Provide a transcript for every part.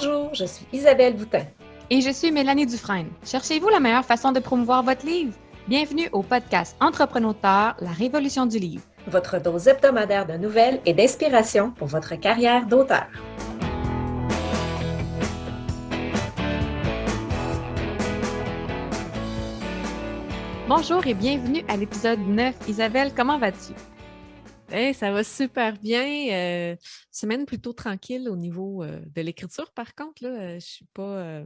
Bonjour, je suis Isabelle Boutin. Et je suis Mélanie Dufresne. Cherchez-vous la meilleure façon de promouvoir votre livre? Bienvenue au podcast Entrepreneur, la révolution du livre. Votre dose hebdomadaire de nouvelles et d'inspiration pour votre carrière d'auteur. Bonjour et bienvenue à l'épisode 9. Isabelle, comment vas-tu? Hey, ça va super bien. Semaine plutôt tranquille au niveau de l'écriture, par contre. Là, je suis pas.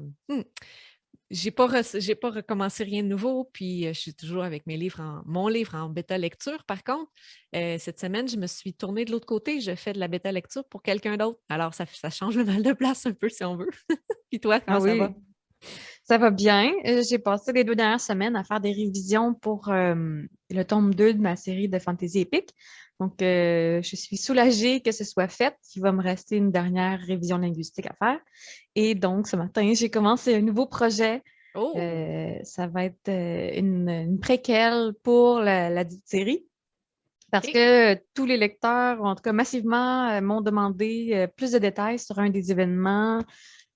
J'ai pas recommencé rien de nouveau, puis je suis toujours avec mon livre en bêta lecture. Par contre, cette semaine, je me suis tournée de l'autre côté. Je fais de la bêta lecture pour quelqu'un d'autre. Alors, ça change le mal de place un peu, si on veut. Puis toi, comment ça va? Ça va bien. J'ai passé les 2 dernières semaines à faire des révisions pour le tome 2 de ma série de fantasy épique. Donc, je suis soulagée que ce soit fait. Il va me rester une dernière révision linguistique à faire. Et donc, ce matin, j'ai commencé un nouveau projet. Oh! Ça va être une préquelle pour la dite série. Parce OK. que tous les lecteurs, ou en tout cas massivement, m'ont demandé plus de détails sur un des événements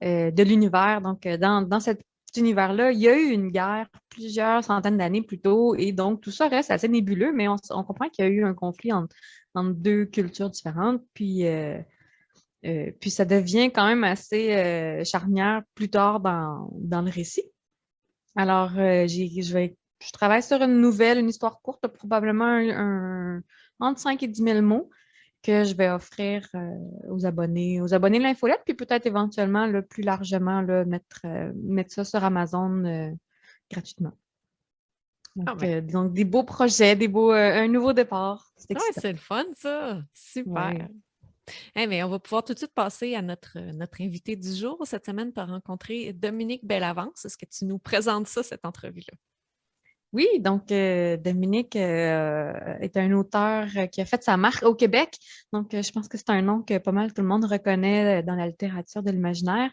de l'univers. Donc, dans cet univers-là, il y a eu une guerre plusieurs centaines d'années plus tôt, et donc tout ça reste assez nébuleux, mais on comprend qu'il y a eu un conflit entre deux cultures différentes, puis ça devient quand même assez charnière plus tard dans le récit. Alors, je travaille sur une nouvelle, une histoire courte, probablement entre 5 et 10 000 mots que je vais offrir aux abonnés de l'infolette, puis peut-être éventuellement là, plus largement là, mettre ça sur Amazon gratuitement. Donc, des beaux projets, un nouveau départ. C'est Ouais, excitant. c'est le fun, ça. Super. Ouais. Hey, mais on va pouvoir tout de suite passer à notre invité du jour. Cette semaine, tu as rencontré Dominique Bellavance. Est-ce que tu nous présentes ça, cette entrevue-là? Oui, donc Dominique est un auteur qui a fait sa marque au Québec. Donc, je pense que c'est un nom que pas mal tout le monde reconnaît dans la littérature de l'imaginaire.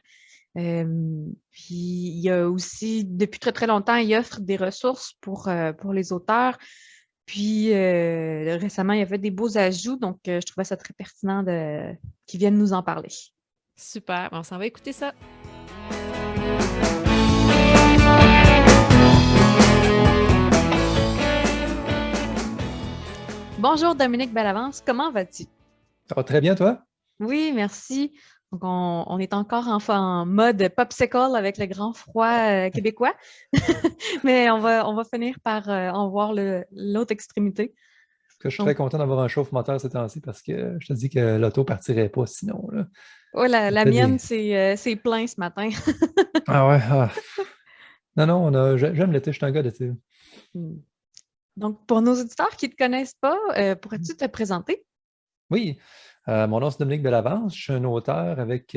Puis, il y a aussi, depuis très, très longtemps, il offre des ressources pour les auteurs. Puis, récemment, il y avait des beaux ajouts. Donc, je trouvais ça très pertinent qu'ils viennent nous en parler. Super. On s'en va écouter ça. Bonjour Dominique Bellavance, comment vas-tu? Ça va très bien, toi? Oui, merci. Donc, on est encore en mode popsicle avec le grand froid québécois, mais on va finir par en voir l'autre extrémité. Je suis Donc, très content d'avoir un chauffe-moteur ces temps-ci parce que je te dis que l'auto partirait pas sinon. Là. la fait mienne, des- c'est plein ce matin. Ah ouais, ah. Non, non, j'aime l'été, je suis un gars d'été. Hmm. Donc, pour nos auditeurs qui ne te connaissent pas, pourrais-tu te présenter? Oui, mon nom c'est Dominique Bellavance, je suis un auteur avec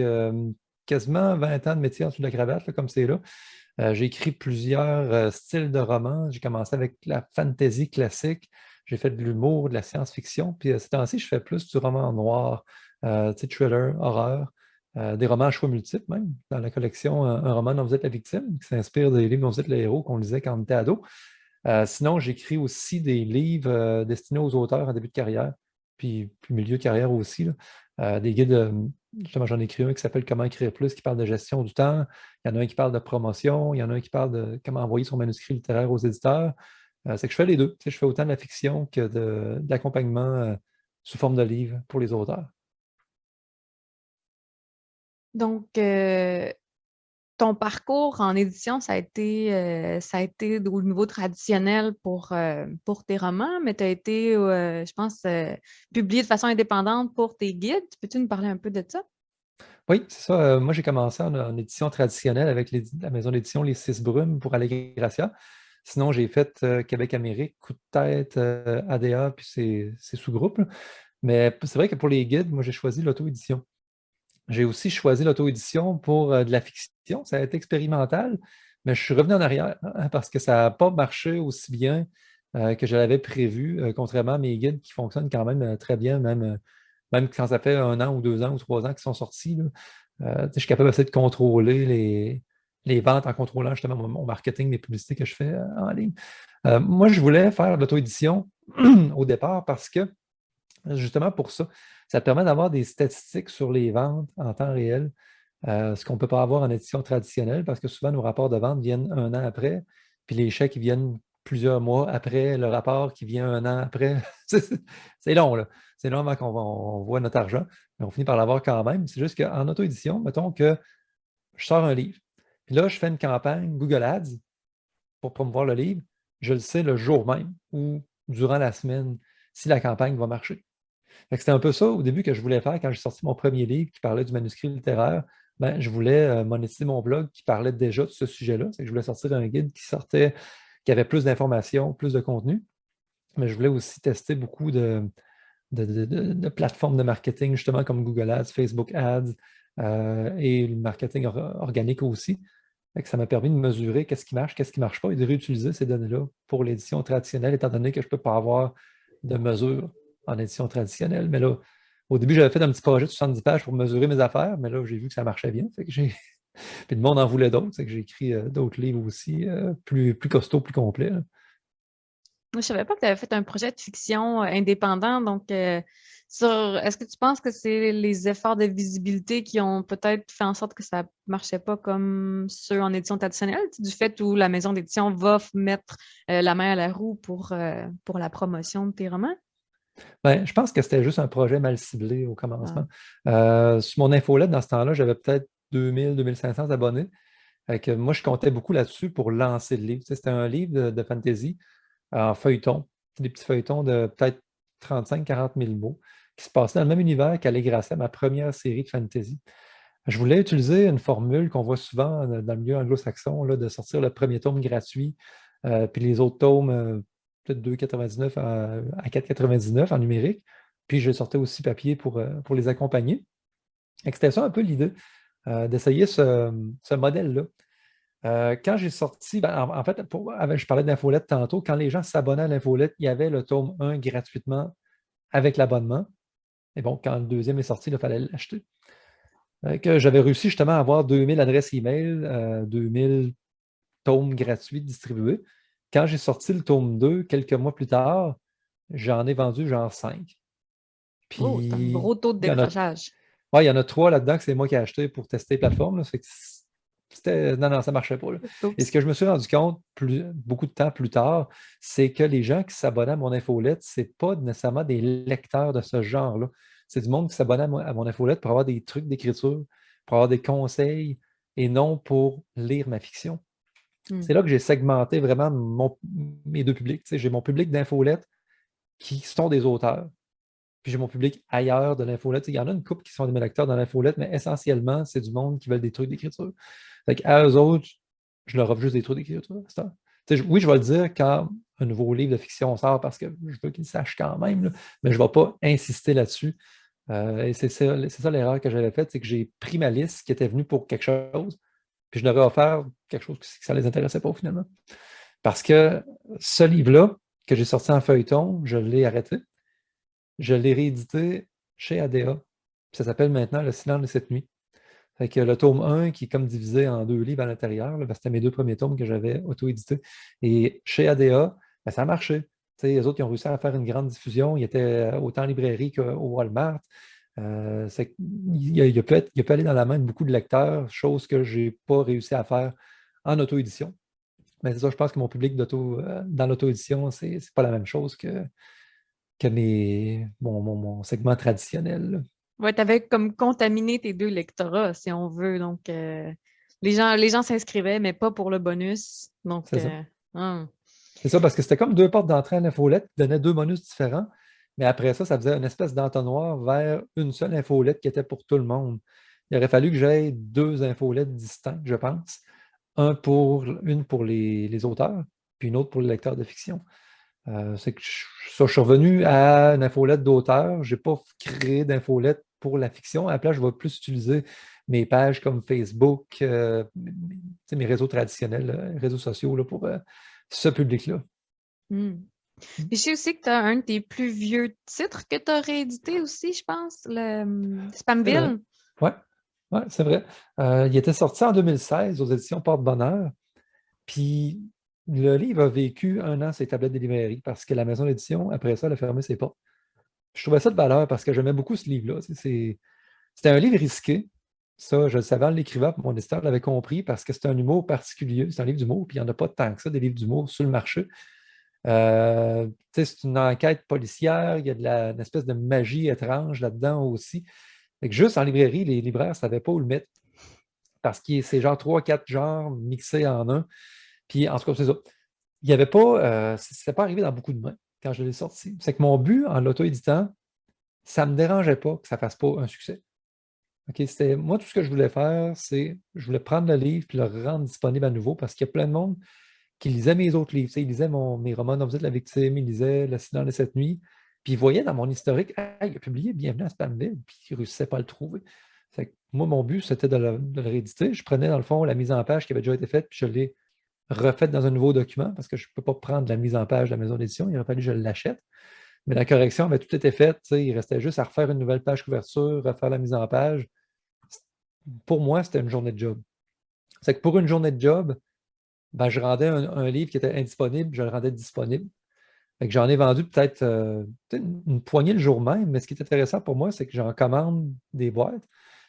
quasiment 20 ans de métier en dessous de la cravate, là, comme c'est là. J'ai écrit plusieurs styles de romans. J'ai commencé avec la fantasy classique, j'ai fait de l'humour, de la science-fiction, puis ces temps-ci, je fais plus du roman noir, tu sais, thriller, horreur, des romans à choix multiples même. Dans la collection, un roman dont vous êtes la victime, qui s'inspire des livres dont vous êtes le héros qu'on lisait quand on était ado. Sinon, j'écris aussi des livres destinés aux auteurs en début de carrière, puis milieu de carrière aussi, là. Des guides, justement, j'en ai écrit un qui s'appelle Comment écrire plus, qui parle de gestion du temps. Il y en a un qui parle de promotion. Il y en a un qui parle de comment envoyer son manuscrit littéraire aux éditeurs. C'est que je fais les deux. Tu sais, je fais autant de la fiction que de l'accompagnement sous forme de livre pour les auteurs. Donc, ton parcours en édition, ça a été au niveau traditionnel pour tes romans, mais tu as été, je pense, publié de façon indépendante pour tes guides. Peux-tu nous parler un peu de ça? Oui, c'est ça. Moi, j'ai commencé en édition traditionnelle avec la maison d'édition Les Six Brumes pour Allegracia. Sinon, j'ai fait Québec-Amérique, Coup de tête, ADA, puis ses sous-groupes, là. Mais c'est vrai que pour les guides, moi, j'ai choisi l'auto-édition. J'ai aussi choisi l'auto-édition pour de la fiction. Ça a été expérimental, mais je suis revenu en arrière hein, parce que ça n'a pas marché aussi bien que je l'avais prévu, contrairement à mes guides qui fonctionnent quand même très bien, même quand ça fait 1 an ou 2 ans ou 3 ans qu'ils sont sortis. Là. Tu sais, je suis capable d'essayer de contrôler les ventes en contrôlant justement mon marketing, les publicités que je fais en ligne. Moi, je voulais faire l'auto-édition au départ parce que justement pour ça, ça te permet d'avoir des statistiques sur les ventes en temps réel. ce qu'on ne peut pas avoir en édition traditionnelle parce que souvent nos rapports de vente viennent un an après, puis les chèques ils viennent plusieurs mois après le rapport qui vient un an après. C'est long, là. C'est long avant on voit notre argent, mais on finit par l'avoir quand même. C'est juste qu'en auto-édition, mettons que je sors un livre, puis là, je fais une campagne Google Ads pour promouvoir le livre, je le sais le jour même ou durant la semaine si la campagne va marcher. C'était un peu ça au début que je voulais faire quand j'ai sorti mon premier livre qui parlait du manuscrit littéraire. Ben, je voulais monétiser mon blog qui parlait déjà de ce sujet-là. C'est que je voulais sortir un guide qui avait plus d'informations, plus de contenu. Mais je voulais aussi tester beaucoup de plateformes de marketing, justement comme Google Ads, Facebook Ads et le marketing organique aussi. Ça m'a permis de mesurer qu'est-ce qui marche, qu'est-ce qui ne marche pas et de réutiliser ces données-là pour l'édition traditionnelle, étant donné que je ne peux pas avoir de mesure en édition traditionnelle. Mais là, au début, j'avais fait un petit projet de 70 pages pour mesurer mes affaires, mais là, j'ai vu que ça marchait bien. Puis le monde en voulait d'autres. C'est que j'ai écrit d'autres livres aussi, plus costauds, plus complets. Là. Je ne savais pas que tu avais fait un projet de fiction indépendant. Donc, est-ce que tu penses que c'est les efforts de visibilité qui ont peut-être fait en sorte que ça ne marchait pas comme ceux en édition traditionnelle, du fait où la maison d'édition va mettre la main à la roue pour la promotion de tes romans? Ben, je pense que c'était juste un projet mal ciblé au commencement. Ah. Sur mon infolette, dans ce temps-là, j'avais peut-être 2000-2500 abonnés. Moi, je comptais beaucoup là-dessus pour lancer le livre. Tu sais, c'était un livre de fantasy en feuilleton. Des petits feuilletons de peut-être 35-40 000 mots qui se passaient dans le même univers qu'Allégracia, ma première série de fantasy. Je voulais utiliser une formule qu'on voit souvent dans le milieu anglo-saxon, là, de sortir le premier tome gratuit, puis les autres tomes, peut-être 2,99 à 4,99 en numérique. Puis je sortais aussi papier pour les accompagner. C'était ça un peu l'idée, d'essayer ce modèle-là. Quand j'ai sorti, en fait, je parlais d'infolette tantôt, quand les gens s'abonnaient à l'infolette, il y avait le tome 1 gratuitement avec l'abonnement. Et bon, quand le deuxième est sorti, il fallait l'acheter. J'avais réussi justement à avoir 2000 adresses email, 2000 tomes gratuits distribués. Quand j'ai sorti le tome 2, quelques mois plus tard, j'en ai vendu genre 5. Oh, c'est un Puis, gros taux de il y en a, décrochage. ouais, il y en a 3 là-dedans que c'est moi qui ai acheté pour tester les plateformes. Là. Ça fait que non, ça ne marchait pas. Là. Et ce Oups. que je me suis rendu compte beaucoup de temps plus tard, c'est que les gens qui s'abonnaient à mon infolette, ce n'est pas nécessairement des lecteurs de ce genre-là. C'est du monde qui s'abonnait à mon infolette pour avoir des trucs d'écriture, pour avoir des conseils et non pour lire ma fiction. C'est là que j'ai segmenté vraiment mes deux publics. Tu sais, j'ai mon public d'infolette qui sont des auteurs. Puis j'ai mon public ailleurs de l'infolette. Il y en a une couple qui sont des lecteurs dans l'infolette, mais essentiellement, c'est du monde qui veulent des trucs d'écriture. Fait qu'à eux autres, je leur offre juste des trucs d'écriture. Oui, je vais le dire quand un nouveau livre de fiction sort parce que je veux qu'ils sachent quand même, là, mais je ne vais pas insister là-dessus. Et c'est ça l'erreur que j'avais faite, c'est que j'ai pris ma liste qui était venue pour quelque chose, puis je leur ai offert quelque chose que ça ne les intéressait pas finalement. Parce que ce livre-là, que j'ai sorti en feuilleton, je l'ai arrêté. Je l'ai réédité chez ADA. Ça s'appelle maintenant Le silence de cette nuit. Fait que le tome 1, qui est comme divisé en 2 livres à l'intérieur, c'était mes 2 premiers tomes que j'avais auto-édités. Et chez ADA, ça a marché. Les autres, ils ont réussi à faire une grande diffusion. Ils étaient autant en librairie qu'au Walmart. Il peut aller dans la main de beaucoup de lecteurs, chose que je n'ai pas réussi à faire en auto-édition. Mais c'est ça, je pense que mon public dans l'auto-édition, c'est pas la même chose que mon segment traditionnel. Là. Ouais, tu avais comme contaminé tes deux lectorats, si on veut. Donc, les gens s'inscrivaient, mais pas pour le bonus. Donc, C'est ça. hein. C'est ça, parce que c'était comme 2 portes d'entrée à l'infolette qui donnaient 2 bonus différents. Mais après ça faisait une espèce d'entonnoir vers une seule infolette qui était pour tout le monde. Il aurait fallu que j'aie 2 infolettes distinctes, je pense. Une pour les auteurs, puis une autre pour les lecteurs de fiction. C'est que je suis revenu à une infolette d'auteur. Je n'ai pas créé d'infolette pour la fiction. À la place, je vais plus utiliser mes pages comme Facebook, mes réseaux traditionnels, réseaux sociaux là, pour ce public-là. Je sais aussi que tu as un de tes plus vieux titres que tu as réédité aussi, je pense, le Spamville. Oui, c'est vrai. Il était sorti en 2016 aux éditions Porte-Bonheur. Puis le livre a vécu 1 an sur les tablettes des librairies parce que la maison d'édition, après ça, elle a fermé ses portes. Je trouvais ça de valeur parce que j'aimais beaucoup ce livre-là. C'était un livre risqué. Ça, je le savais en l'écrivant, puis mon éditeur l'avait compris parce que c'est un humour particulier. C'est un livre d'humour, puis il n'y en a pas tant que ça, des livres d'humour sur le marché. C'est une enquête policière, il y a une espèce de magie étrange là-dedans aussi. Fait que juste en librairie, les libraires ne savaient pas où le mettre parce que c'est genre 3-4 genres mixés en un. Puis en tout cas, c'est ça. Il n'y avait pas, c'est pas arrivé dans beaucoup de mains quand je l'ai sorti. C'est que mon but en l'auto-éditant, ça ne me dérangeait pas que ça ne fasse pas un succès. OK, moi, tout ce que je voulais faire, c'est je voulais prendre le livre et le rendre disponible à nouveau parce qu'il y a plein de monde qui lisait mes autres livres. Ils lisaient mes romans On vous êtes la victime, ils lisaient Le silence de cette nuit, puis ils voyaient dans mon historique, hey, il a publié Bienvenue à Spamville, puis ils ne réussissaient pas à le trouver. Fait que moi, mon but, c'était de le rééditer. Je prenais, dans le fond, la mise en page qui avait déjà été faite, puis je l'ai refaite dans un nouveau document parce que je ne peux pas prendre la mise en page de la maison d'édition. Il aurait fallu que je l'achète. Mais la correction avait tout été faite. Il restait juste à refaire une nouvelle page couverture, refaire la mise en page. Pour moi, c'était une journée de job. C'est que pour une journée de job, ben, je rendais un livre qui était indisponible, je le rendais disponible. Fait que j'en ai vendu peut-être une poignée le jour même, mais ce qui est intéressant pour moi, c'est que j'en commande des boîtes.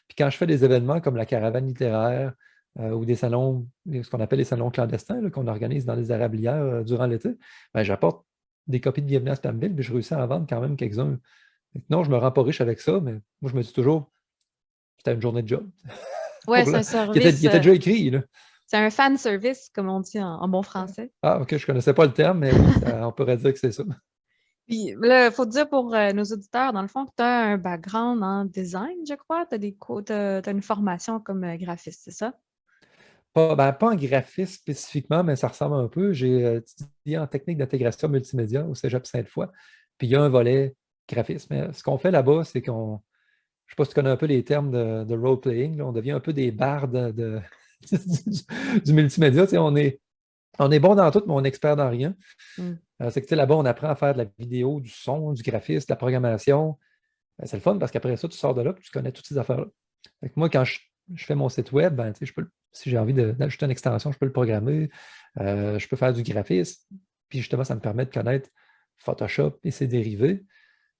Puis quand je fais des événements comme la caravane littéraire ou des salons, ce qu'on appelle les salons clandestins, là, qu'on organise dans les érablières durant l'été, ben, j'apporte des copies de Bienvenue à Spamville, puis je réussis à en vendre quand même quelques-uns. Non, je ne me rends pas riche avec ça, mais moi, je me dis toujours, c'était une journée de job. Ouais, c'est un Il était service, déjà écrit, là. c'est un fan service, comme on dit en bon français. Ah, OK, je ne connaissais pas le terme, mais oui, on pourrait dire que c'est ça. Puis là, il faut dire pour nos auditeurs, dans le fond, que tu as un background en design, je crois. Tu as une formation comme graphiste, c'est ça? Pas en graphisme spécifiquement, mais ça ressemble un peu. J'ai étudié en technique d'intégration multimédia au Cégep Sainte-Foy. Puis il y a un volet graphisme. Mais ce qu'on fait là-bas, c'est qu'on, je ne sais pas si tu connais un peu les termes de role-playing, là, on devient un peu des bardes du multimédia. Tu sais, on est bon dans tout, mais on est expert dans rien. Mm. C'est que tu sais, là-bas, on apprend à faire de la vidéo, du son, du graphisme, de la programmation. C'est le fun parce qu'après ça, tu sors de là et tu connais toutes ces affaires-là. Fait que moi, quand je fais mon site web, ben, tu sais, si j'ai envie d'ajouter une extension, je peux le programmer. Je peux faire du graphisme. Puis justement, ça me permet de connaître Photoshop et ses dérivés.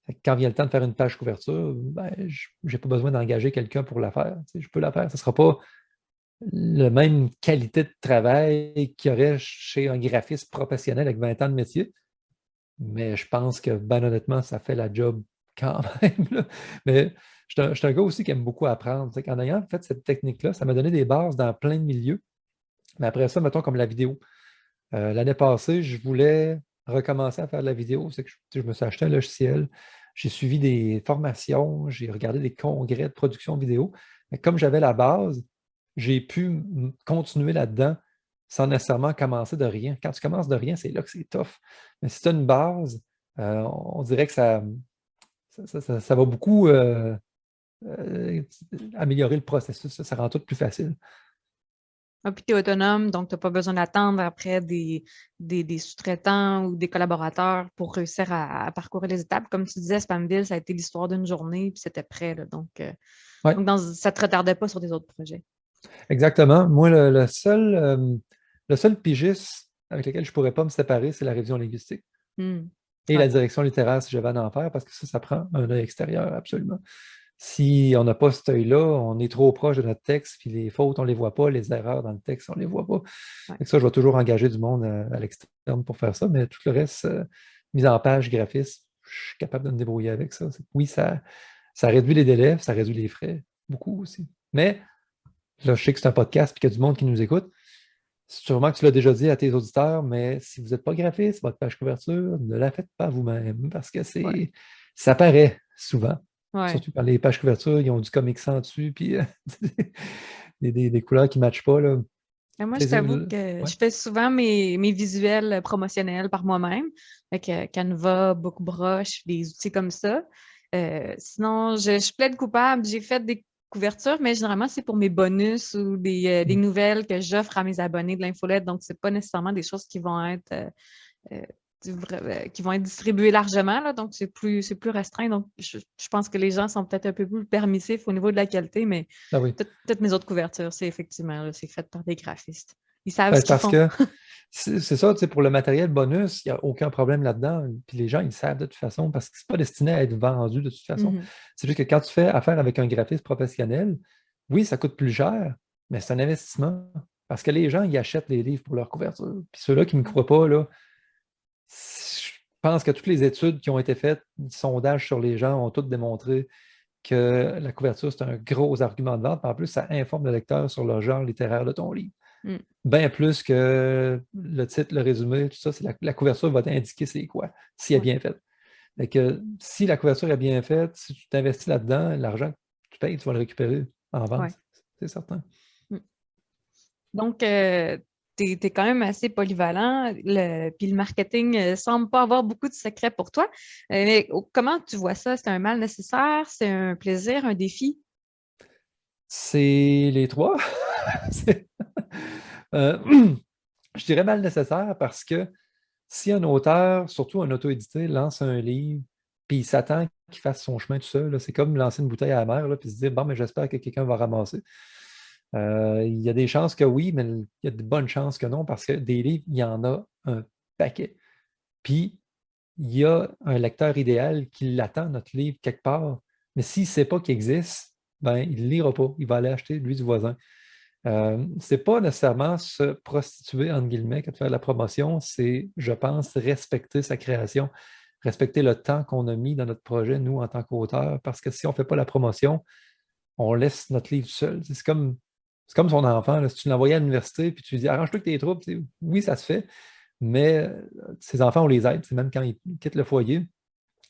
Fait que quand vient le temps de faire une page couverture, ben, je n'ai pas besoin d'engager quelqu'un pour la faire. Tu sais, je peux la faire. Ce ne sera pas la même qualité de travail qu'il y aurait chez un graphiste professionnel avec 20 ans de métier. Mais je pense que, ben honnêtement, ça fait la job quand même, là. Mais je suis un gars aussi qui aime beaucoup apprendre. En ayant fait cette technique-là, ça m'a donné des bases dans plein de milieux. Mais après ça, mettons comme la vidéo. L'année passée, je voulais recommencer à faire de la vidéo. C'est que je me suis acheté un logiciel. J'ai suivi des formations, j'ai regardé des congrès de production vidéo. Mais comme j'avais la base, j'ai pu continuer là-dedans sans nécessairement commencer de rien. Quand tu commences de rien, c'est là que c'est tough. Mais si tu as une base, on dirait que ça va beaucoup améliorer le processus. Ça rend tout plus facile. Ah, puis tu es autonome, donc tu n'as pas besoin d'attendre après des sous-traitants ou des collaborateurs pour réussir à parcourir les étapes. Comme tu disais, Spamville, ça a été l'histoire d'une journée, puis c'était prêt, là. Donc, Ouais. ça ne te retardait pas sur des autres projets. Exactement. Moi, le seul pigiste avec lequel je ne pourrais pas me séparer, c'est la révision linguistique. Et la direction littéraire, si j'avais à en faire, parce que ça prend un œil extérieur, absolument. Si on n'a pas cet œil-là, on est trop proche de notre texte, puis les fautes, on ne les voit pas, les erreurs dans le texte, on ne les voit pas. Ouais. Ça, je vais toujours engager du monde à l'externe pour faire ça, mais tout le reste, mise en page, graphisme, je suis capable de me débrouiller avec ça. Oui, ça réduit les délais, ça réduit les frais, beaucoup aussi. Mais là, je sais que c'est un podcast et qu'il y a du monde qui nous écoute. Sûrement que tu l'as déjà dit à tes auditeurs, mais si vous n'êtes pas graphiste, votre page couverture, ne la faites pas vous-même parce que ça paraît souvent. Ouais. Surtout quand les pages couverture, ils ont du Comic Sans dessus, puis des couleurs qui ne matchent pas. Là. Moi, je t'avoue que je fais souvent mes visuels promotionnels par moi-même, avec Canva, BookBrush, des outils comme ça. Sinon, je plaide coupable. J'ai fait des couvertures, mais généralement, c'est pour mes bonus ou des nouvelles que j'offre à mes abonnés de l'infolette. Donc, ce n'est pas nécessairement des choses qui vont être distribuées largement. Là, donc, c'est plus restreint. Donc, je pense que les gens sont peut-être un peu plus permissifs au niveau de la qualité, mais toutes mes autres couvertures, c'est effectivement c'est fait par des graphistes. Ils savent ce qu'ils font. Parce que c'est ça, pour le matériel bonus, il n'y a aucun problème là-dedans. Puis les gens, ils savent de toute façon parce que ce n'est pas destiné à être vendu de toute façon. C'est juste que quand tu fais affaire avec un graphiste professionnel, oui, ça coûte plus cher, mais c'est un investissement. Parce que les gens, ils achètent les livres pour leur couverture. Puis ceux-là qui ne me croient pas, là, je pense que toutes les études qui ont été faites, les sondages sur les gens ont toutes démontré que la couverture, c'est un gros argument de vente. En plus, ça informe le lecteur sur le genre littéraire de ton livre. Mm. Bien plus que le titre, le résumé, tout ça, c'est la couverture va t'indiquer c'est quoi, si elle est bien faite. Fait que si la couverture est bien faite, si tu t'investis là-dedans, l'argent que tu payes, tu vas le récupérer en vente. Ouais. C'est certain. Donc, tu es quand même assez polyvalent. Puis le marketing ne semble pas avoir beaucoup de secrets pour toi. Mais comment tu vois ça? C'est un mal nécessaire? C'est un plaisir, un défi? C'est les trois. Euh, je dirais mal nécessaire parce que si un auteur, surtout un auto-édité, lance un livre, puis il s'attend qu'il fasse son chemin tout seul, là, c'est comme lancer une bouteille à la mer, là, puis se dire, bon, mais j'espère que quelqu'un va ramasser. Il y a des chances que oui, mais il y a de bonnes chances que non, parce que des livres, il y en a un paquet. Puis, il y a un lecteur idéal qui l'attend, notre livre, quelque part. Mais s'il ne sait pas qu'il existe, ben, il ne lira pas. Il va aller acheter, lui, du voisin. C'est pas nécessairement se prostituer, entre guillemets, que de faire de la promotion, c'est, je pense, respecter sa création, respecter le temps qu'on a mis dans notre projet, nous, en tant qu'auteurs, parce que si on ne fait pas la promotion, on laisse notre livre seul. C'est comme son enfant, là. Si tu l'envoyais à l'université puis tu lui dis arrange-toi avec tes troubles, oui, ça se fait, mais ses enfants, on les aide. C'est même quand ils quittent le foyer.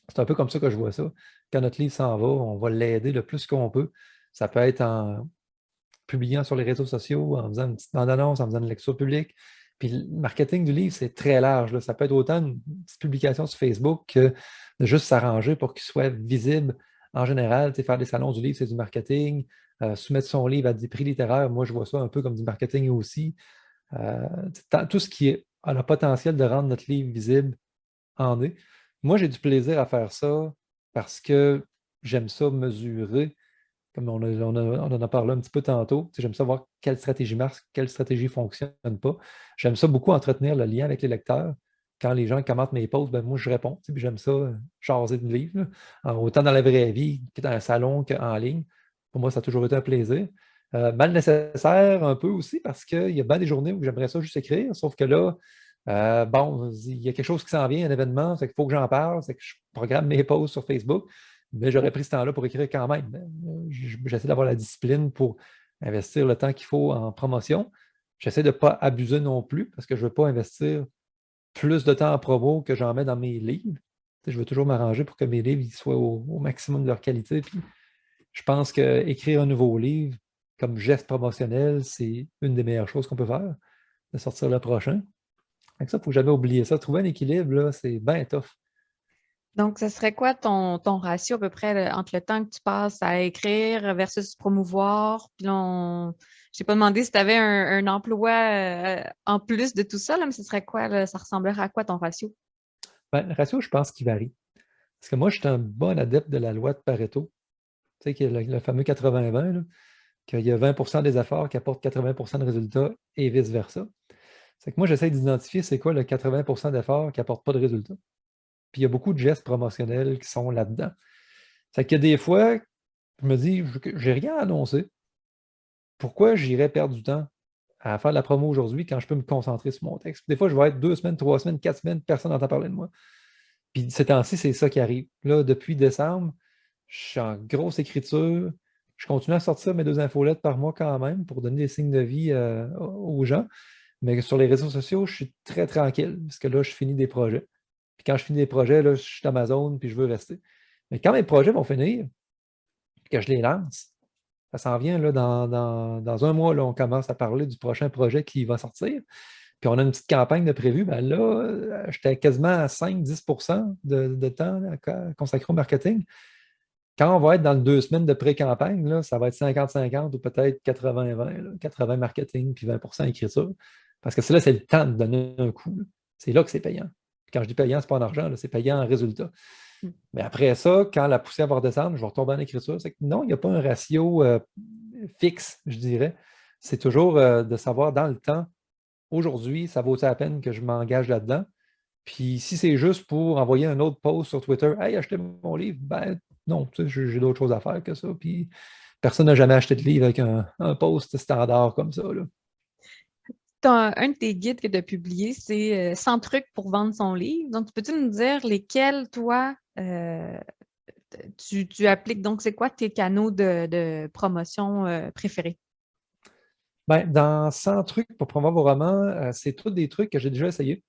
C'est un peu comme ça que je vois ça. Quand notre livre s'en va, on va l'aider le plus qu'on peut. Ça peut être en publiant sur les réseaux sociaux, en faisant une petite bande-annonce, en faisant une lecture publique. Puis le marketing du livre, c'est très large, là. Ça peut être autant une petite publication sur Facebook que de juste s'arranger pour qu'il soit visible. En général, faire des salons du livre, c'est du marketing. Soumettre son livre à des prix littéraires, moi, je vois ça un peu comme du marketing aussi. Tout ce qui a le potentiel de rendre notre livre visible en est. Moi, j'ai du plaisir à faire ça parce que j'aime ça mesurer comme on en a parlé un petit peu tantôt. J'aime ça voir quelle stratégie marche, quelle stratégie ne fonctionne pas. J'aime ça beaucoup entretenir le lien avec les lecteurs. Quand les gens commentent mes posts, ben moi, je réponds. Puis j'aime ça, jaser de livres, autant dans la vraie vie que dans un salon qu'en ligne. Pour moi, ça a toujours été un plaisir. Mal nécessaire un peu aussi parce qu'il y a bien des journées où j'aimerais ça juste écrire, sauf que là, bon, il y a quelque chose qui s'en vient, un événement, c'est qu'il faut que j'en parle, c'est que je programme mes posts sur Facebook. Mais j'aurais pris ce temps-là pour écrire quand même. J'essaie d'avoir la discipline pour investir le temps qu'il faut en promotion. J'essaie de ne pas abuser non plus parce que je ne veux pas investir plus de temps en promo que j'en mets dans mes livres. Je veux toujours m'arranger pour que mes livres soient au maximum de leur qualité. Puis, je pense qu'écrire un nouveau livre comme geste promotionnel, c'est une des meilleures choses qu'on peut faire, de sortir le prochain. Avec ça, il ne faut jamais oublier ça. Trouver un équilibre, là, c'est bien tough. Donc, ce serait quoi ton ratio à peu près entre le temps que tu passes à écrire versus promouvoir? Puis là, je t'ai pas demandé si tu avais un emploi en plus de tout ça, là, mais ce serait quoi, là? Ça ressemblerait à quoi ton ratio? Ben, le ratio, je pense qu'il varie. Parce que moi, je suis un bon adepte de la loi de Pareto. Tu sais, qu'il y a le fameux 80-20, là, qu'il y a 20 des efforts qui apportent 80 de résultats et vice-versa. C'est que moi, j'essaie d'identifier c'est quoi le 80 d'efforts qui n'apportent pas de résultats. Puis il y a beaucoup de gestes promotionnels qui sont là-dedans. C'est qu'il y a des fois, je me dis, j'ai rien à annoncer. Pourquoi j'irais perdre du temps à faire de la promo aujourd'hui quand je peux me concentrer sur mon texte? Des fois, je vais être 2 semaines, 3 semaines, 4 semaines, personne n'entend parler de moi. Puis ces temps-ci, c'est ça qui arrive. Là, depuis décembre, je suis en grosse écriture. Je continue à sortir mes 2 infolettes par mois quand même pour donner des signes de vie aux gens. Mais sur les réseaux sociaux, je suis très tranquille parce que là, je finis des projets. Puis quand je finis des projets, là, je suis dans ma zone puis je veux rester. Mais quand mes projets vont finir, que je les lance, ça s'en vient là, dans un mois, là, on commence à parler du prochain projet qui va sortir. Puis on a une petite campagne de prévu. Ben là, j'étais quasiment à 5-10 de temps consacré au marketing. Quand on va être dans le 2 semaines de pré-campagne, là, ça va être 50-50 ou peut-être 80-20. 80 marketing puis 20 écriture. Parce que c'est là, c'est le temps de donner un coup. Là. C'est là que c'est payant. Puis quand je dis payant, ce n'est pas en argent, c'est payant en résultat. Mais après ça, quand la poussière va redescendre, je vais retomber en écriture. C'est que non, il n'y a pas un ratio fixe, je dirais. C'est toujours de savoir dans le temps, aujourd'hui, ça vaut la peine que je m'engage là-dedans. Puis si c'est juste pour envoyer un autre post sur Twitter, hey, achetez mon livre, ben non, j'ai d'autres choses à faire que ça. Puis personne n'a jamais acheté de livre avec un post standard comme ça, là. Un de tes guides que tu as publié, c'est 100 trucs pour vendre son livre. Donc, peux-tu nous dire lesquels, toi, tu appliques? Donc, c'est quoi tes canaux de promotion préférés? Ben, dans 100 trucs pour promouvoir vos romans, c'est tous des trucs que j'ai déjà essayés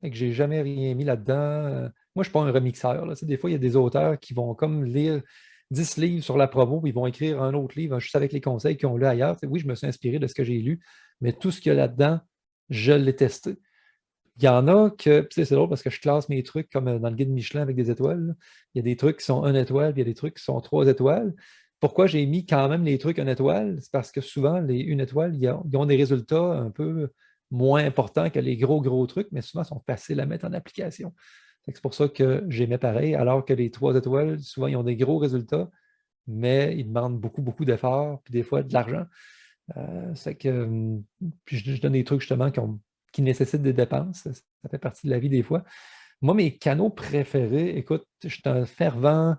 et que j'ai jamais rien mis là-dedans. Moi, je ne suis pas un remixeur, là. Tu sais, des fois, il y a des auteurs qui vont comme lire 10 livres sur la promo, puis ils vont écrire un autre livre juste avec les conseils qu'ils ont lus ailleurs. Tu sais, oui, je me suis inspiré de ce que j'ai lu, mais tout ce qu'il y a là-dedans, je l'ai testé. Il y en a que, puis tu sais, c'est drôle parce que je classe mes trucs comme dans le guide Michelin avec des étoiles, là. Il y a des trucs qui sont 1 étoile, puis il y a des trucs qui sont 3 étoiles. Pourquoi j'ai mis quand même les trucs 1 étoile? C'est parce que souvent, les 1 étoile, ils ont des résultats un peu moins importants que les gros trucs, mais souvent, ils sont faciles à mettre en application. Fait que c'est pour ça que j'ai mis pareil, alors que les 3 étoiles, souvent, ils ont des gros résultats, mais ils demandent beaucoup d'efforts, puis des fois de l'argent. C'est que puis je donne des trucs justement qui nécessitent des dépenses. Ça fait partie de la vie des fois. Moi, mes canaux préférés, écoute, je suis un fervent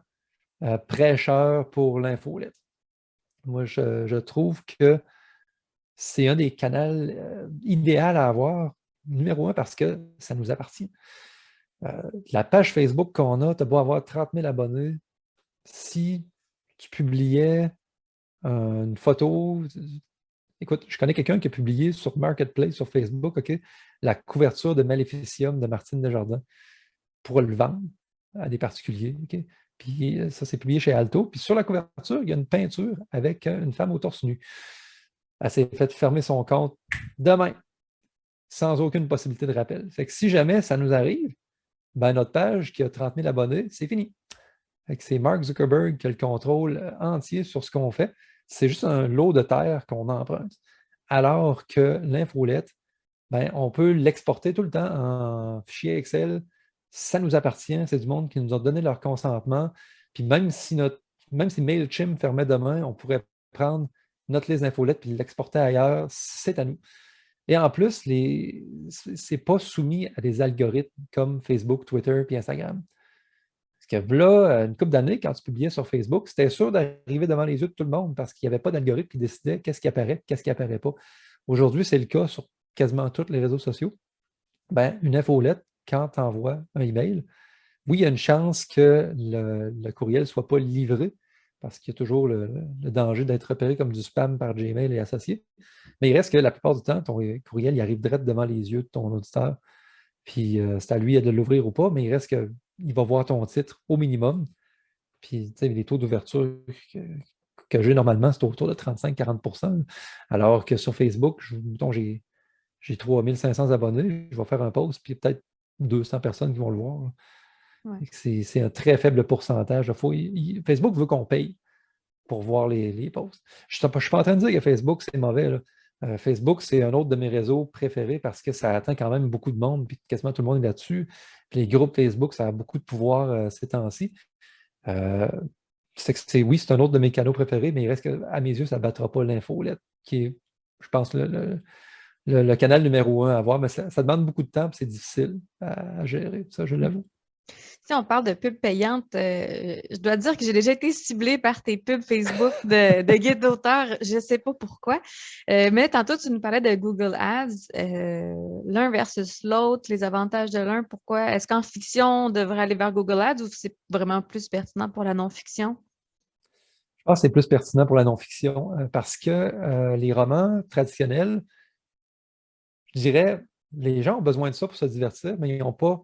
prêcheur pour l'infolette. Moi, je trouve que c'est un des canaux idéaux à avoir, numéro un, parce que ça nous appartient. La page Facebook qu'on a, tu as beau avoir 30 000 abonnés. Si tu publiais une photo, écoute, je connais quelqu'un qui a publié sur Marketplace, sur Facebook, OK, la couverture de Maléficium de Martine Desjardins pour le vendre à des particuliers. OK? Puis ça, c'est publié chez Alto. Puis sur la couverture, il y a une peinture avec une femme au torse nu. Elle s'est fait fermer son compte demain, sans aucune possibilité de rappel. Fait que si jamais ça nous arrive, ben notre page qui a 30 000 abonnés, c'est fini. Fait que c'est Mark Zuckerberg qui a le contrôle entier sur ce qu'on fait. C'est juste un lot de terre qu'on emprunte. Alors que l'infolette, ben, on peut l'exporter tout le temps en fichier Excel. Ça nous appartient. C'est du monde qui nous a donné leur consentement. Puis même si MailChimp fermait demain, on pourrait prendre notre liste d'infolettes et l'exporter ailleurs. C'est à nous. Et en plus, ce n'est pas soumis à des algorithmes comme Facebook, Twitter et Instagram. Parce que là, une couple d'années, quand tu publiais sur Facebook, c'était sûr d'arriver devant les yeux de tout le monde parce qu'il n'y avait pas d'algorithme qui décidait qu'est-ce qui apparaît, qu'est-ce qui n'apparaît pas. Aujourd'hui, c'est le cas sur quasiment tous les réseaux sociaux. Ben, une infolette, quand tu envoies un email, oui, il y a une chance que le courriel ne soit pas livré parce qu'il y a toujours le danger d'être repéré comme du spam par Gmail et associé. Mais il reste que la plupart du temps, ton courriel il arrive direct devant les yeux de ton auditeur. Puis c'est à lui de l'ouvrir ou pas, mais il reste qu'il va voir ton titre au minimum. Puis les taux d'ouverture que j'ai normalement, c'est autour de 35-40 %. Alors que sur Facebook, j'ai 3500 abonnés, je vais faire un post, puis peut-être 200 personnes qui vont le voir. Ouais. C'est un très faible pourcentage. Facebook veut qu'on paye pour voir les posts. Je ne suis pas en train de dire que Facebook, c'est mauvais, là. Facebook, c'est un autre de mes réseaux préférés parce que ça atteint quand même beaucoup de monde, puis quasiment tout le monde est là-dessus. Puis les groupes Facebook, ça a beaucoup de pouvoir ces temps-ci. Oui, c'est un autre de mes canaux préférés, mais il reste qu'à mes yeux, ça ne battra pas l'infolette, qui est, je pense, le canal numéro 1 à avoir, mais ça demande beaucoup de temps et c'est difficile à gérer. Ça, je l'avoue. Si on parle de pubs payantes, je dois dire que j'ai déjà été ciblée par tes pubs Facebook de guide d'auteur. Je ne sais pas pourquoi. Mais tantôt, tu nous parlais de Google Ads, l'un versus l'autre, les avantages de l'un. Pourquoi? Est-ce qu'en fiction, on devrait aller vers Google Ads ou c'est vraiment plus pertinent pour la non-fiction? Je pense que c'est plus pertinent pour la non-fiction parce que les romans traditionnels, je dirais, les gens ont besoin de ça pour se divertir, mais ils n'ont pas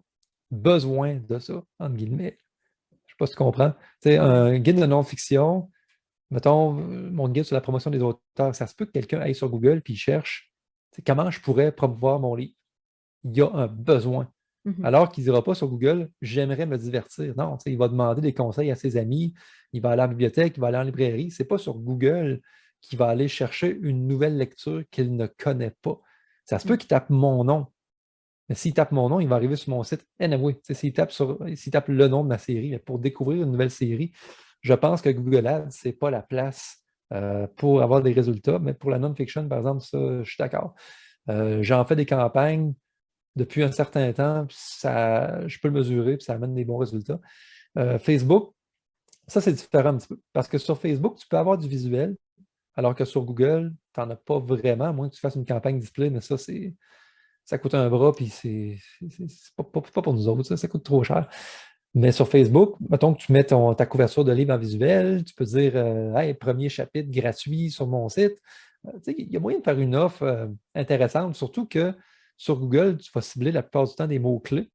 besoin de ça, entre guillemets. Je ne sais pas si tu comprends. Tu sais, un guide de non-fiction, mettons, mon guide sur la promotion des auteurs, ça se peut que quelqu'un aille sur Google et il cherche comment je pourrais promouvoir mon livre. Il y a un besoin. Alors qu'il ne dira pas sur Google, j'aimerais me divertir. Non, il va demander des conseils à ses amis, il va aller à la bibliothèque, il va aller en librairie. Ce n'est pas sur Google qu'il va aller chercher une nouvelle lecture qu'il ne connaît pas. Ça se peut qu'il tape mon nom. Mais s'il tape mon nom, il va arriver sur mon site. Anyway, s'il tape le nom de ma série, mais pour découvrir une nouvelle série, je pense que Google Ads, ce n'est pas la place pour avoir des résultats. Mais pour la non-fiction, par exemple, ça, je suis d'accord. J'en fais des campagnes depuis un certain temps, puis je peux le mesurer, puis ça amène des bons résultats. Facebook, Ça, c'est différent un petit peu. Parce que sur Facebook, tu peux avoir du visuel, alors que sur Google, tu n'en as pas vraiment, à moins que tu fasses une campagne display, mais ça coûte un bras, puis c'est pas pour nous autres, ça coûte trop cher. Mais sur Facebook, mettons que tu mets ta couverture de livre en visuel, tu peux dire Hey, premier chapitre gratuit sur mon site. Tu sais, il y a moyen de faire une offre intéressante, surtout que sur Google, tu vas cibler la plupart du temps des mots-clés.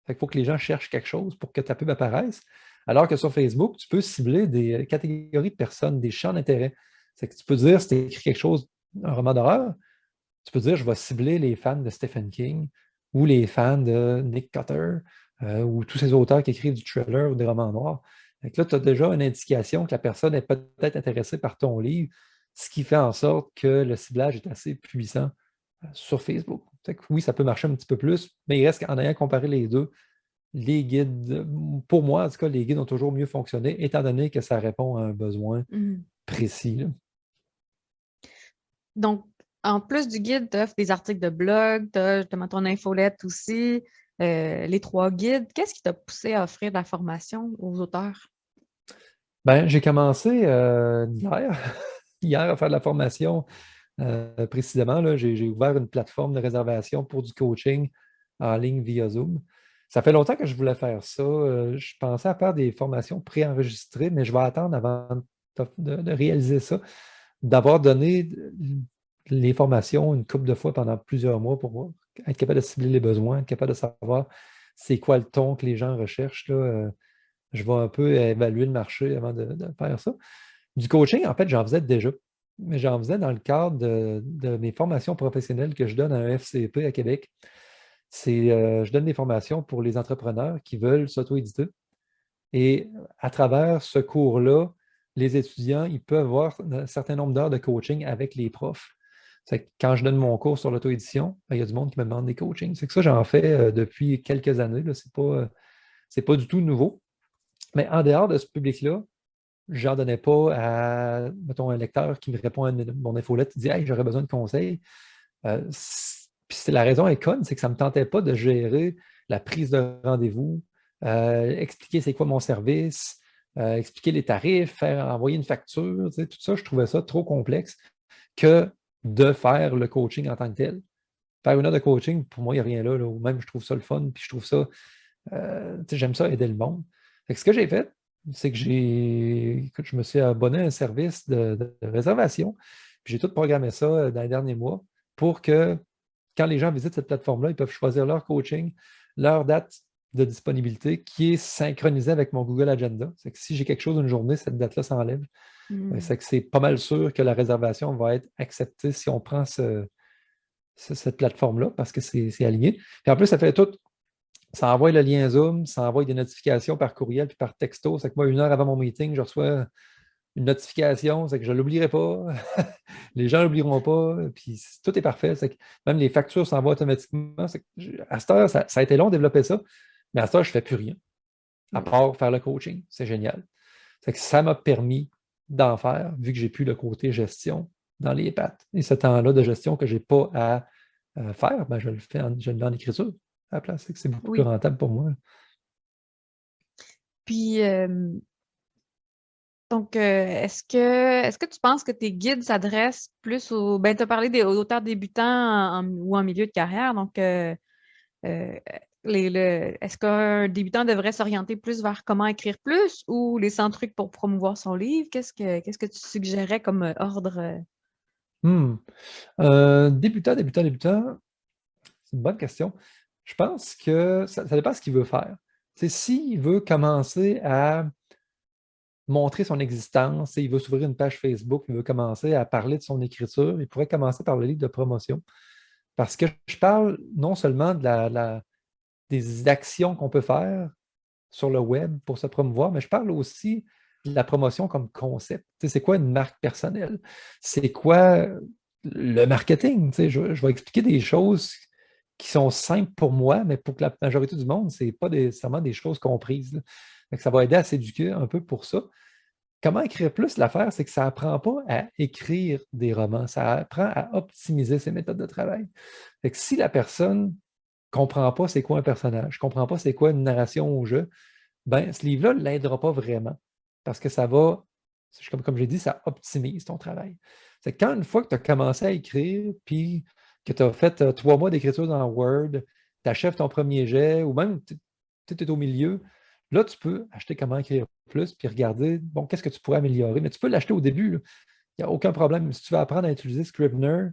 Fait qu'il faut que les gens cherchent quelque chose pour que ta pub apparaisse. Alors que sur Facebook, tu peux cibler des catégories de personnes, des champs d'intérêt. C'est que tu peux dire, si tu écris quelque chose, un roman d'horreur, tu peux dire, je vais cibler les fans de Stephen King ou les fans de Nick Cutter ou tous ces auteurs qui écrivent du thriller ou des romans noirs. Donc là, tu as déjà une indication que la personne est peut-être intéressée par ton livre, ce qui fait en sorte que le ciblage est assez puissant sur Facebook. Fait que oui, ça peut marcher un petit peu plus, mais il reste qu'en ayant comparé les deux, les guides, pour moi, en tout cas, les guides ont toujours mieux fonctionné, étant donné que ça répond à un besoin précis. Là. Donc, en plus du guide, tu offres des articles de blog, tu as justement ton infolette aussi, les 3 guides. Qu'est-ce qui t'a poussé à offrir de la formation aux auteurs? Ben, j'ai commencé hier à faire de la formation. Précisément, là, j'ai ouvert une plateforme de réservation pour du coaching en ligne via Zoom. Ça fait longtemps que je voulais faire ça. Je pensais à faire des formations préenregistrées, mais je vais attendre avant de réaliser ça, d'avoir donné les formations une couple de fois pendant plusieurs mois pour être capable de cibler les besoins, être capable de savoir c'est quoi le ton que les gens recherchent. Là. Je vais un peu évaluer le marché avant de faire ça. Du coaching, en fait, j'en faisais déjà, mais j'en faisais dans le cadre de mes formations professionnelles que je donne à un FCP à Québec. Je donne des formations pour les entrepreneurs qui veulent s'auto-éditer. Et à travers ce cours-là, les étudiants, ils peuvent avoir un certain nombre d'heures de coaching avec les profs. C'est que quand je donne mon cours sur l'auto-édition, il y a du monde qui me demande des coachings. C'est que ça, j'en fais depuis quelques années. Ce n'est pas du tout nouveau. Mais en dehors de ce public-là, je n'en donnais pas à, mettons, un lecteur qui me répond à mon infolette, qui dit Hey, j'aurais besoin de conseils. Puis la raison est conne, c'est que ça ne me tentait pas de gérer la prise de rendez-vous, expliquer c'est quoi mon service, expliquer les tarifs, envoyer une facture, tu sais, tout ça, je trouvais ça trop complexe que de faire le coaching en tant que tel. Faire une heure de coaching, pour moi, il n'y a rien là, ou même je trouve ça le fun, puis je trouve ça, j'aime ça aider le monde. Fait que ce que j'ai fait, c'est que je me suis abonné à un service de réservation, puis j'ai tout programmé ça dans les derniers mois pour que quand les gens visitent cette plateforme-là, ils peuvent choisir leur coaching, leur date de disponibilité qui est synchronisée avec mon Google Agenda. C'est que si j'ai quelque chose une journée, cette date-là s'enlève. C'est que c'est pas mal sûr que la réservation va être acceptée si on prend cette plateforme-là parce que c'est aligné. Puis en plus, ça fait tout. Ça envoie le lien Zoom, ça envoie des notifications par courriel puis par texto. C'est que moi, 1 heure avant mon meeting, je reçois une notification, c'est que je ne l'oublierai pas. Les gens ne l'oublieront pas. Puis tout est parfait. C'est que même les factures s'envoient automatiquement. À cette heure, ça a été long de développer ça, mais à cette heure, je ne fais plus rien, à part faire le coaching. C'est génial. C'est que ça m'a permis d'en faire, vu que j'ai plus le côté gestion dans les pattes. Et ce temps-là de gestion que je n'ai pas à faire, ben, je le fais en écriture à la place. C'est beaucoup plus rentable pour moi. Puis, donc, est-ce que tu penses que tes guides s'adressent plus aux... Ben, tu as parlé des auteurs débutants ou en milieu de carrière. Donc, est-ce qu'un débutant devrait s'orienter plus vers comment écrire plus ou les 100 trucs pour promouvoir son livre? Qu'est-ce que tu suggérais comme ordre? Débutant, c'est une bonne question. Je pense que ça dépend de ce qu'il veut faire. S'il veut commencer à montrer son existence, il veut s'ouvrir une page Facebook, il veut commencer à parler de son écriture, il pourrait commencer par le livre de promotion. Parce que je parle non seulement des actions qu'on peut faire sur le web pour se promouvoir, mais je parle aussi de la promotion comme concept. C'est quoi une marque personnelle? C'est quoi le marketing? Je vais expliquer des choses qui sont simples pour moi, mais pour la majorité du monde, ce n'est pas nécessairement des choses comprises. Donc, ça va aider à s'éduquer un peu pour ça. Comment écrire plus? L'affaire, c'est que ça n'apprend pas à écrire des romans, ça apprend à optimiser ses méthodes de travail. Fait que si la personne ne comprend pas c'est quoi un personnage, ne comprend pas c'est quoi une narration au jeu, ben, ce livre-là ne l'aidera pas vraiment. parce que ça va, comme j'ai dit, ça optimise ton travail. C'est quand une fois que tu as commencé à écrire, puis que tu as fait 3 mois d'écriture dans Word, tu achèves ton premier jet, ou même tu es au milieu, là, tu peux acheter comment écrire plus, puis regarder, bon, qu'est-ce que tu pourrais améliorer. Mais tu peux l'acheter au début, là. Il n'y a aucun problème. Si tu veux apprendre à utiliser Scrivener,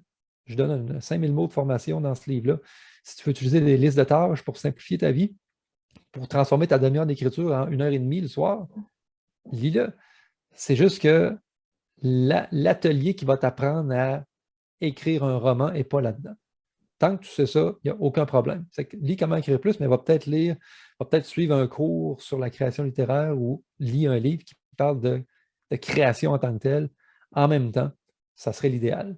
je donne 5000 mots de formation dans ce livre-là. Si tu veux utiliser des listes de tâches pour simplifier ta vie, pour transformer ta demi-heure d'écriture en 1h30 le soir, lis-le. C'est juste que l'atelier qui va t'apprendre à écrire un roman n'est pas là-dedans. Tant que tu sais ça, il n'y a aucun problème. C'est que, lis comment écrire plus, mais va peut-être suivre un cours sur la création littéraire ou lis un livre qui parle de création en tant que telle en même temps. Ça serait l'idéal.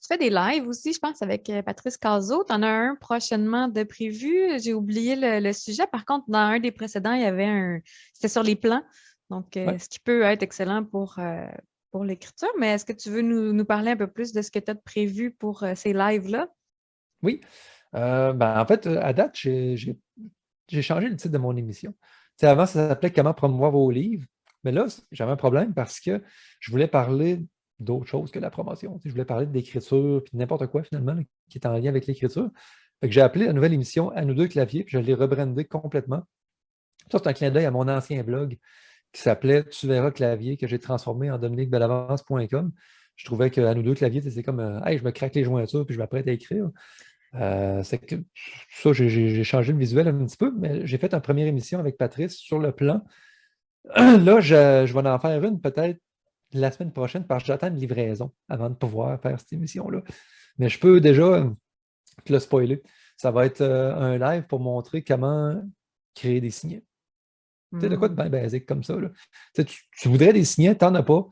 Tu fais des lives aussi, je pense, avec Patrice Cazot. Tu en as un prochainement de prévu. J'ai oublié le sujet. Par contre, dans un des précédents, il y avait c'était sur les plans. Donc, ce qui peut être excellent pour l'écriture. Mais est-ce que tu veux nous parler un peu plus de ce que tu as prévu pour ces lives-là? Oui. En fait, à date, j'ai changé le titre de mon émission. Avant, ça s'appelait Comment promouvoir vos livres. Mais là, j'avais un problème parce que je voulais parler d'autre chose que la promotion. Je voulais parler d'écriture, puis n'importe quoi finalement, là, qui est en lien avec l'écriture. Fait que j'ai appelé la nouvelle émission À nous deux claviers, puis je l'ai rebrandé complètement. Ça, c'est un clin d'œil à mon ancien blog qui s'appelait Tu verras clavier, que j'ai transformé en dominiquebelavance.com. Je trouvais que À nous deux claviers, c'est comme hey, je me craque les jointures, puis je m'apprête à écrire. C'est que ça, j'ai changé le visuel un petit peu, mais j'ai fait une première émission avec Patrice sur le plan. Là, je vais en faire une peut-être la semaine prochaine parce que j'attends une livraison avant de pouvoir faire cette émission-là. Mais je peux déjà te le spoiler. Ça va être un live pour montrer comment créer des signets. Tu sais, de quoi de bien basique comme ça. Là. Tu voudrais des signets, tu n'en as pas.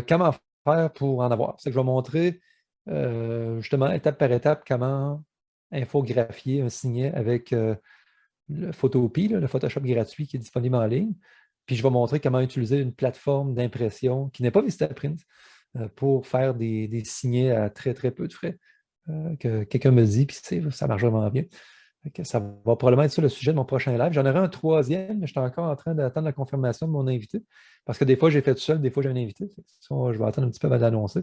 Comment faire pour en avoir? C'est que je vais montrer justement étape par étape comment infographier un signet avec le Photopea, le Photoshop gratuit qui est disponible en ligne. Puis je vais montrer comment utiliser une plateforme d'impression qui n'est pas Vistaprint pour faire des signets à très, très peu de frais. Que quelqu'un me dit, puis ça marche vraiment bien. Ça va probablement être ça le sujet de mon prochain live. J'en aurai un troisième, mais je suis encore en train d'attendre la confirmation de mon invité. Parce que des fois, j'ai fait tout seul, des fois, j'ai un invité. Je vais attendre un petit peu avant d'annoncer.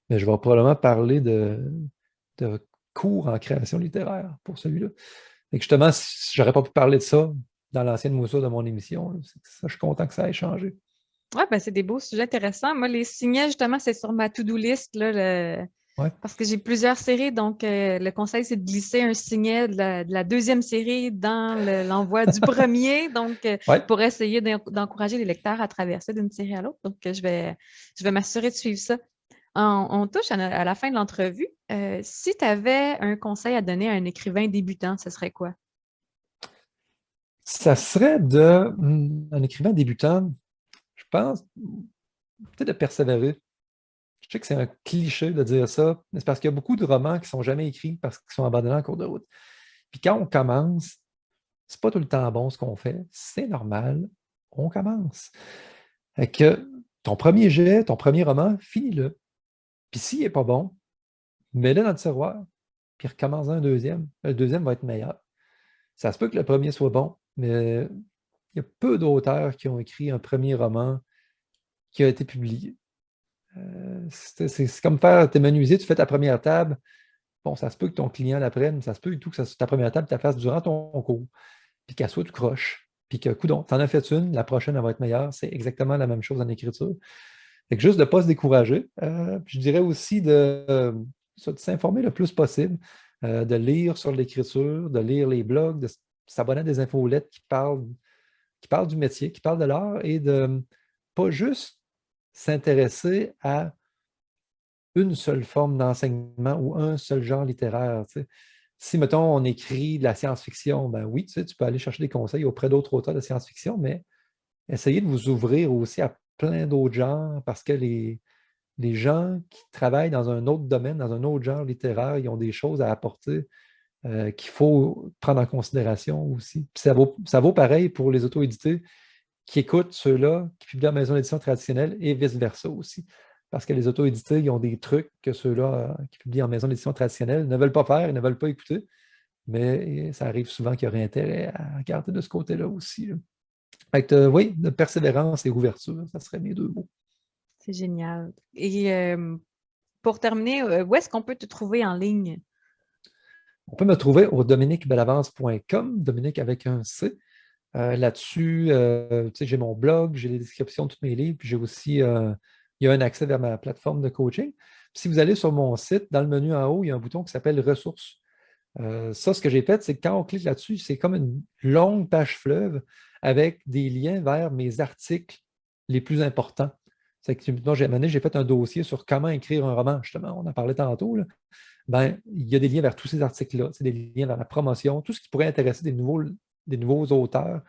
Mais je vais probablement parler de cours en création littéraire pour celui-là. Et justement, je n'aurais pas pu parler de ça dans l'ancienne moussure de mon émission. Ça, je suis content que ça ait changé. Oui, ben c'est des beaux sujets intéressants. Moi, les signets, justement, c'est sur ma to-do list, là, parce que j'ai plusieurs séries. Donc, le conseil, c'est de glisser un signet de la deuxième série dans l'envoi du premier. Donc, pour essayer d'encourager les lecteurs à traverser d'une série à l'autre. Donc, je vais m'assurer de suivre ça. On touche à la fin de l'entrevue. Si tu avais un conseil à donner à un écrivain débutant, ce serait quoi? Ça serait un écrivain débutant, je pense, peut-être de persévérer. Je sais que c'est un cliché de dire ça, mais c'est parce qu'il y a beaucoup de romans qui ne sont jamais écrits parce qu'ils sont abandonnés en cours de route. Puis quand on commence, c'est pas tout le temps bon ce qu'on fait. C'est normal, on commence. Fait que ton premier jet, ton premier roman, finis-le. Puis s'il n'est pas bon, mets-le dans le tiroir, puis recommence un deuxième. Le deuxième va être meilleur. Ça se peut que le premier soit bon, mais il y a peu d'auteurs qui ont écrit un premier roman qui a été publié. C'est comme faire tes menuisiers, tu fais ta première table. Bon, ça se peut que ton client l'apprenne, ça se peut tout que ta première table, tu la fasses durant ton cours, puis qu'elle soit tout croche, puis que, coudonc, tu en as fait une, la prochaine, elle va être meilleure. C'est exactement la même chose en écriture. Fait que juste de ne pas se décourager. Je dirais aussi de s'informer le plus possible, de lire sur l'écriture, de lire les blogs, de s'abonner à des infolettes qui parlent du métier, qui parlent de l'art et de pas juste s'intéresser à une seule forme d'enseignement ou un seul genre littéraire. Tu sais. Si, mettons, on écrit de la science-fiction, ben oui, tu peux aller chercher des conseils auprès d'autres auteurs de science-fiction, mais essayez de vous ouvrir aussi à plein d'autres genres parce que les gens qui travaillent dans un autre domaine, dans un autre genre littéraire, ils ont des choses à apporter qu'il faut prendre en considération aussi. Puis ça vaut pareil pour les auto-édités qui écoutent ceux-là qui publient en maison d'édition traditionnelle et vice-versa aussi. Parce que les auto-édités, ils ont des trucs que ceux-là qui publient en maison d'édition traditionnelle ne veulent pas faire, ils ne veulent pas écouter. Mais ça arrive souvent qu'il y aurait intérêt à regarder de ce côté-là aussi. Là. Oui, de persévérance et ouverture, ça serait mes deux mots. C'est génial. Et pour terminer, où est-ce qu'on peut te trouver en ligne? On peut me trouver au dominiquebelavance.com, Dominique avec un C. Là-dessus, j'ai mon blog, j'ai les descriptions de tous mes livres, puis j'ai aussi il y a un accès vers ma plateforme de coaching. Puis si vous allez sur mon site, dans le menu en haut, il y a un bouton qui s'appelle Ressources. Ça, ce que j'ai fait, c'est que quand on clique là-dessus, c'est comme une longue page fleuve avec des liens vers mes articles les plus importants. C'est que, moi, j'ai fait un dossier sur comment écrire un roman, justement. On en parlait tantôt. Là. Ben, il y a des liens vers tous ces articles-là. C'est des liens vers la promotion, tout ce qui pourrait intéresser des nouveaux auteurs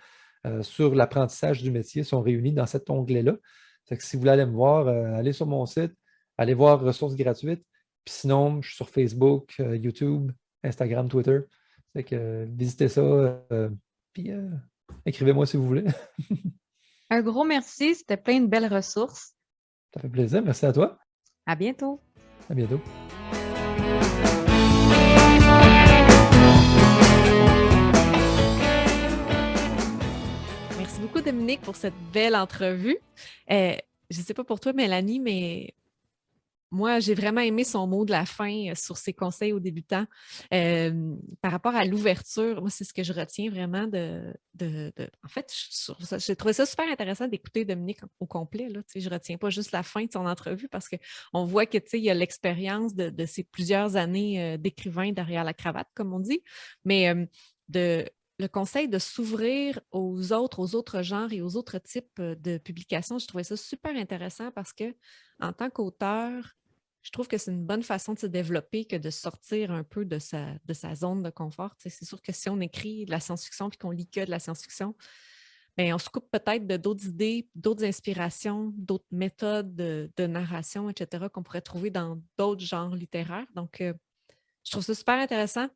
sur l'apprentissage du métier sont réunis dans cet onglet-là. C'est que si vous voulez aller me voir, allez sur mon site, allez voir ressources gratuites. Puis sinon, je suis sur Facebook, YouTube, Instagram, Twitter. C'est que visitez ça, puis écrivez-moi si vous voulez. Un gros merci, c'était plein de belles ressources. Ça fait plaisir. Merci à toi. À bientôt. À bientôt. Merci beaucoup, Dominique, pour cette belle entrevue. Je ne sais pas pour toi, Mélanie, mais moi, j'ai vraiment aimé son mot de la fin sur ses conseils aux débutants. Par rapport à l'ouverture, moi, c'est ce que je retiens vraiment En fait, j'ai trouvé ça super intéressant d'écouter Dominique au complet. Là. Je ne retiens pas juste la fin de son entrevue parce qu'on voit que il y a l'expérience de ces plusieurs années d'écrivain derrière la cravate, comme on dit, mais le conseil de s'ouvrir aux autres genres et aux autres types de publications, je trouvais ça super intéressant parce que en tant qu'auteur, je trouve que c'est une bonne façon de se développer que de sortir un peu de sa zone de confort. C'est sûr que si on écrit de la science-fiction et qu'on lit que de la science-fiction, bien, on se coupe peut-être de d'autres idées, d'autres inspirations, d'autres méthodes de narration, etc., qu'on pourrait trouver dans d'autres genres littéraires. Donc, je trouve ça super intéressant.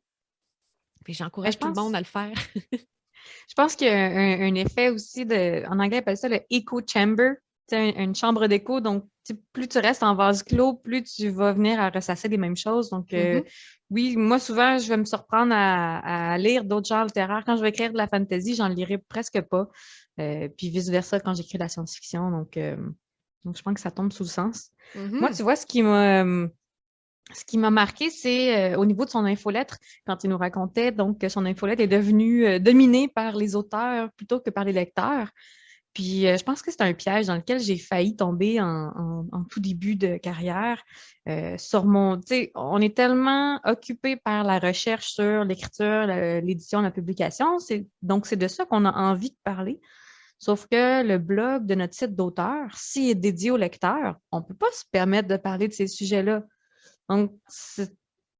Puis j'encourage tout le monde à le faire. Je pense qu'il y a un effet aussi en anglais, on appelle ça le echo chamber, une chambre d'écho. Donc, plus tu restes en vase clos, plus tu vas venir à ressasser les mêmes choses. Donc, oui, moi, souvent, je vais me surprendre à lire d'autres genres littéraires. Quand je vais écrire de la fantasy, j'en lirai presque pas. Puis vice-versa quand j'écris de la science-fiction. Donc, je pense que ça tombe sous le sens. Moi, tu vois, ce qui m'a marqué, c'est au niveau de son infolettre, quand il nous racontait donc que son infolettre est devenue dominée par les auteurs plutôt que par les lecteurs. Puis je pense que c'est un piège dans lequel j'ai failli tomber en tout début de carrière. On est tellement occupé par la recherche sur l'écriture, l'édition, la publication. Donc, c'est de ça qu'on a envie de parler. Sauf que le blog de notre site d'auteur, s'il est dédié aux lecteurs, on ne peut pas se permettre de parler de ces sujets-là. Donc,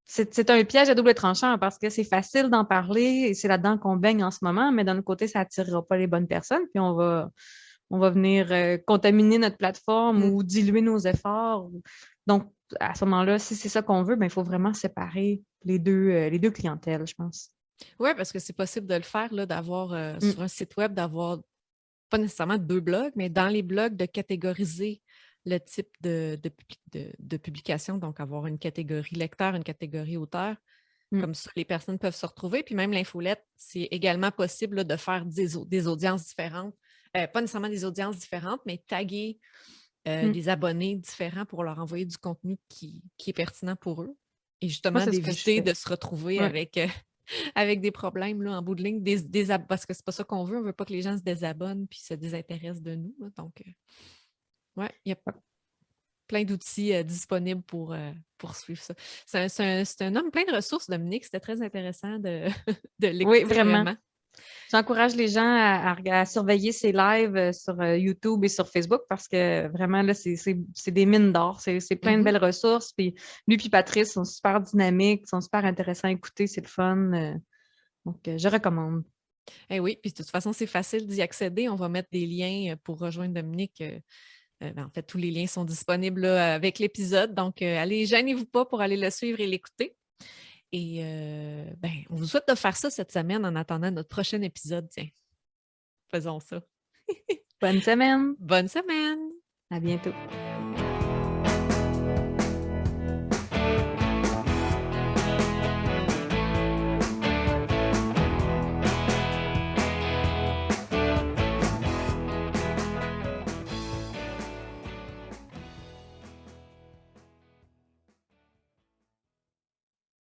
c'est un piège à double tranchant parce que c'est facile d'en parler et c'est là-dedans qu'on baigne en ce moment, mais d'un autre côté, ça n'attirera pas les bonnes personnes, puis on va venir contaminer notre plateforme ou diluer nos efforts. Donc, à ce moment-là, si c'est ça qu'on veut, il faut vraiment séparer les deux clientèles, je pense. Oui, parce que c'est possible de le faire, là, d'avoir sur un site web, d'avoir pas nécessairement 2 blogs, mais dans les blogs, de catégoriser le type de publication, donc avoir une catégorie lecteur, une catégorie auteur. Comme ça, les personnes peuvent se retrouver. Puis même l'infolette, c'est également possible là, de faire des audiences différentes. Pas nécessairement des audiences différentes, mais taguer des abonnés différents pour leur envoyer du contenu qui est pertinent pour eux. Et justement, d'éviter de se retrouver avec des problèmes là, en bout de ligne, parce que c'est pas ça qu'on veut. On veut pas que les gens se désabonnent puis se désintéressent de nous. Là. Donc, il y a plein d'outils disponibles pour suivre ça. C'est un homme plein de ressources, Dominique. C'était très intéressant de l'écouter. Oui, vraiment. J'encourage les gens à surveiller ses lives sur YouTube et sur Facebook parce que vraiment, là, c'est des mines d'or. C'est plein de belles ressources. Puis lui et Patrice sont super dynamiques, sont super intéressants à écouter. C'est le fun. Donc, je recommande. Eh oui, puis de toute façon, c'est facile d'y accéder. On va mettre des liens pour rejoindre Dominique. En fait, tous les liens sont disponibles là, avec l'épisode. Donc, allez, gênez-vous pas pour aller le suivre et l'écouter. Et on vous souhaite de faire ça cette semaine en attendant notre prochain épisode. Tiens, faisons ça. Bonne semaine. Bonne semaine. À bientôt.